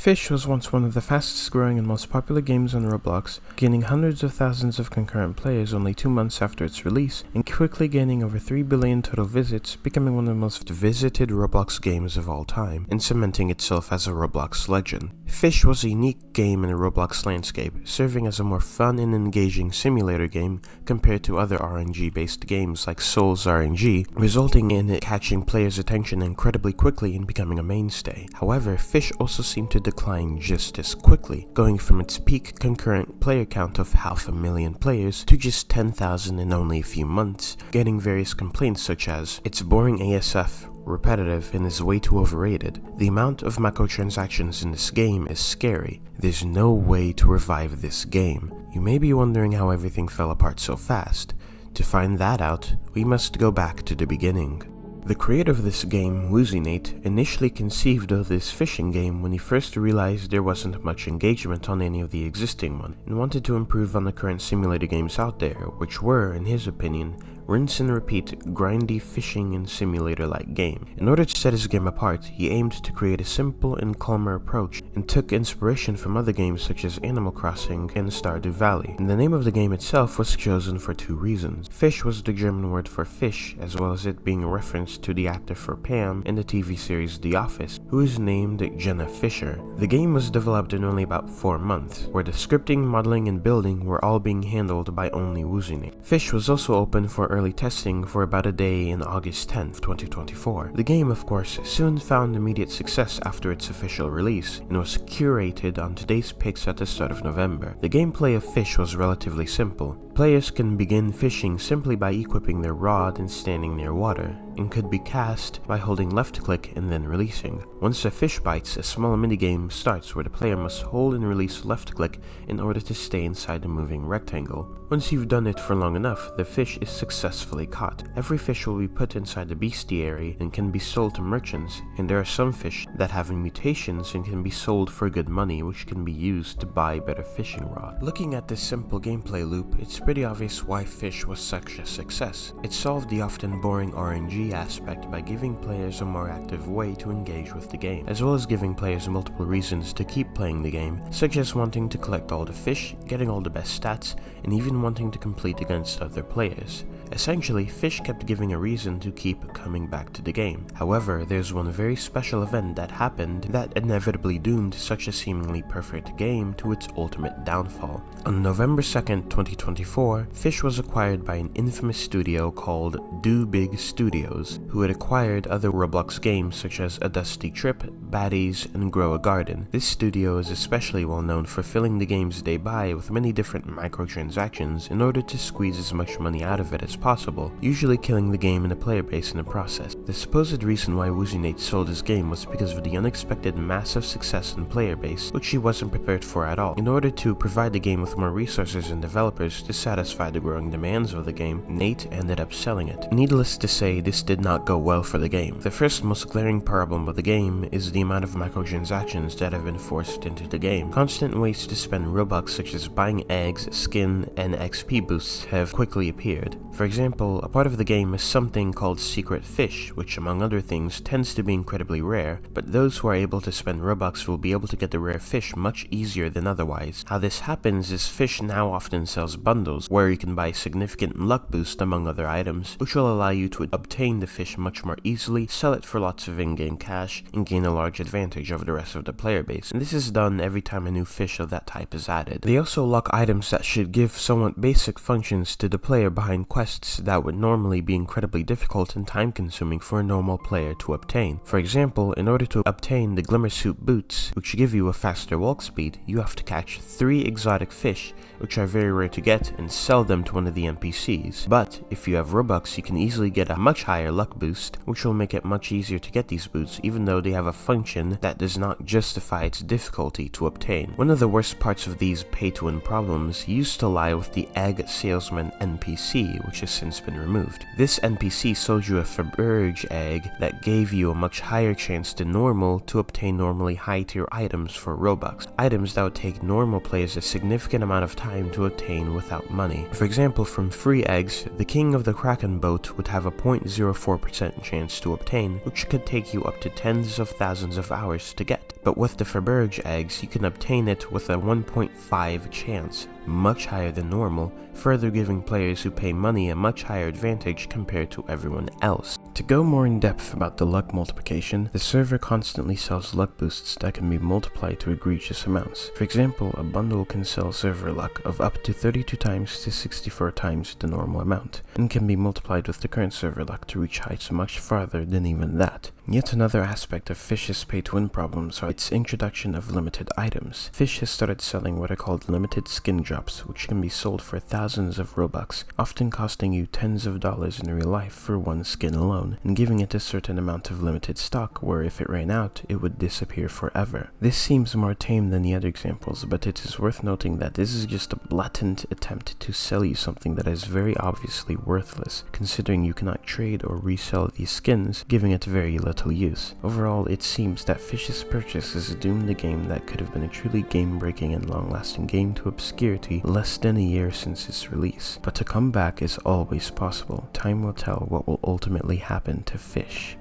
Fisch was once one of the fastest growing and most popular games on Roblox, gaining hundreds of thousands of concurrent players only 2 months after its release, and quickly gaining over 3 billion total visits, becoming one of the most visited Roblox games of all time, and cementing itself as a Roblox legend. Fisch was a unique game in the Roblox landscape, serving as a more fun and engaging simulator game compared to other RNG-based games like Souls RNG, resulting in it catching players' attention incredibly quickly and becoming a mainstay. However, Fisch also seemed to decline just as quickly, going from its peak concurrent player count of 500,000 players to just 10,000 in only a few months, getting various complaints such as, "It's boring ASF, repetitive, and is way too overrated. The amount of microtransactions in this game is scary. There's no way to revive this game." You may be wondering how everything fell apart so fast. To find that out, we must go back to the beginning. The creator of this game, WoozyNate, initially conceived of this fishing game when he first realized there wasn't much engagement on any of the existing ones, and wanted to improve on the current simulator games out there, which were, in his opinion, rinse and repeat, grindy fishing and simulator-like game. In order to set his game apart, he aimed to create a simple and calmer approach, and took inspiration from other games such as Animal Crossing and Stardew Valley. And the name of the game itself was chosen for 2 reasons. Fisch was the German word for fish, as well as it being a reference to the actor for Pam in the TV series The Office, who is named Jenna Fischer. The game was developed in only about 4 months, where the scripting, modeling, and building were all being handled by only WoozyNate. Fisch was also open for early testing for about a day in August 10th, 2024. The game, of course, soon found immediate success after its official release, and was curated on today's picks at the start of November. The gameplay of Fisch was relatively simple. Players can begin fishing simply by equipping their rod and standing near water, and could be cast by holding left click and then releasing. Once a fish bites, a small minigame starts where the player must hold and release left click in order to stay inside the moving rectangle. Once you've done it for long enough, the fish is successfully caught. Every fish will be put inside the bestiary and can be sold to merchants, and there are some fish that have mutations and can be sold for good money, which can be used to buy better fishing rod. Looking at this simple gameplay loop, it's pretty obvious why Fisch was such a success. It solved the often boring RNG aspect by giving players a more active way to engage with the game, as well as giving players multiple reasons to keep playing the game, such as wanting to collect all the fish, getting all the best stats, and even wanting to compete against other players. Essentially, Fisch kept giving a reason to keep coming back to the game. However, there's one very special event that happened that inevitably doomed such a seemingly perfect game to its ultimate downfall. On November 2nd, 2024, Fisch was acquired by an infamous studio called Do Big Studios, who had acquired other Roblox games such as A Dusty Trip, Baddies, and Grow a Garden. This studio is especially well known for filling the games they buy with many different microtransactions in order to squeeze as much money out of it as possible, usually killing the game and the player base in the process. The supposed reason why WoozyNate sold his game was because of the unexpected massive success in player base, which he wasn't prepared for at all. In order to provide the game with more resources and developers to satisfy the growing demands of the game, Nate ended up selling it. Needless to say, this did not go well for the game. The first most glaring problem with the game is the amount of microtransactions that have been forced into the game. Constant ways to spend Robux such as buying eggs, skin, and XP boosts have quickly appeared. For example, a part of the game is something called Secret Fish, which among other things tends to be incredibly rare, but those who are able to spend Robux will be able to get the rare fish much easier than otherwise. How this happens is Fisch now often sells bundles, where you can buy significant luck boost among other items, which will allow you to obtain the fish much more easily, sell it for lots of in-game cash, and gain a large advantage over the rest of the player base. And this is done every time a new fish of that type is added. They also lock items that should give somewhat basic functions to the player behind quests that would normally be incredibly difficult and time-consuming for a normal player to obtain. For example, in order to obtain the Glimmer Suit boots, which give you a faster walk speed, you have to catch 3 exotic fish, which are very rare to get, and sell them to one of the NPCs. But if you have Robux, you can easily get a much higher luck boost, which will make it much easier to get these boots, even though they have a function that does not justify its difficulty to obtain. One of the worst parts of these pay-to-win problems used to lie with the Egg Salesman NPC, which has since been removed. This NPC sold you a Faberge egg that gave you a much higher chance than normal to obtain normally high-tier items for Robux, items that would take normal players a significant amount of time to obtain without money. For example, from free eggs, the King of the Kraken boat would have a 0.04% chance to obtain, which could take you up to tens of thousands of hours to get. But with the Faberge eggs, you can obtain it with a 1.5 chance, much higher than normal, further giving players who pay money a much higher advantage compared to everyone else. To go more in depth about the luck multiplication, the server constantly sells luck boosts that can be multiplied to egregious amounts. For example, a bundle can sell server luck of up to 32 times to 64 times the normal amount, and can be multiplied with the current server luck to reach heights much farther than even that. Yet another aspect of Fisch's pay-to-win problems are its introduction of limited items. Fisch has started selling what are called limited skin drops, which can be sold for thousands of Robux, often costing you tens of dollars in real life for one skin alone, and giving it a certain amount of limited stock where if it ran out, it would disappear forever. This seems more tame than the other examples, but it is worth noting that this is just a blatant attempt to sell you something that is very obviously worthless, considering you cannot trade or resell these skins, giving it very little use. Overall, it seems that Fisch's purchase has doomed a game that could have been a truly game-breaking and long-lasting game to obscurity less than a year since its release. But to come back is always possible. Time will tell what will ultimately happen to Fisch.